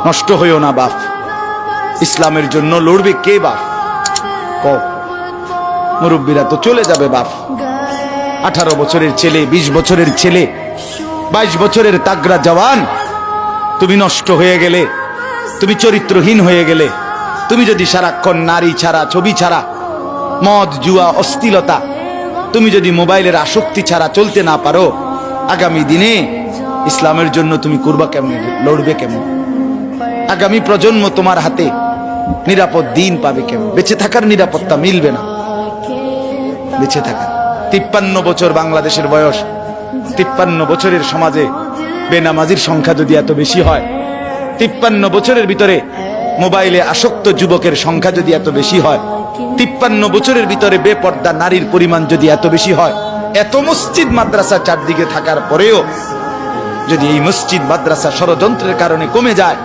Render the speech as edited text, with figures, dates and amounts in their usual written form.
নষ্ট হইও না বাপ। ইসলামের জন্য লড়বে কে বাপ? ক মুরব্বীরা তো চলে যাবে বাপ। 18 বছরের ছেলে, 20 বছরের ছেলে, 22 বছরের তাগড়া জওয়ান, তুমি নষ্ট হয়ে গেলে, তুমি চরিত্রহীন হয়ে গেলে, তুমি যদি সারাক্ষণ নারী ছাড়া, ছবি ছাড়া, মদ জুয়া অশ্লীলতা, তুমি যদি মোবাইলের আসক্তি ছাড়া চলতে না পারো, আগামী দিনে ইসলামের জন্য তুমি করবা কেমনে, লড়বে কেমন? আগামী প্রজন্ম তোমার হাতে নিরাপদ দিন পাবে কেমন? বেঁচে থাকার নিরাপত্তা মিলবে না। বেঁচে থাকা 53 বছর বাংলাদেশের বয়স, 53 বছরের সমাজে বেনামাজির সংখ্যা যদি এত বেশি হয়, 53 বছরের ভিতরে মোবাইলে আসক্ত যুবকের সংখ্যা যদি এত বেশি হয়, 53 বছরের ভিতরে বেপর্দা নারীর পরিমাণ যদি এত বেশি হয়, এত মসজিদ মাদ্রাসা চারদিকে থাকার পরেও যদি এই মসজিদ মাদ্রাসা ষড়যন্ত্রের কারণে কমে যায়,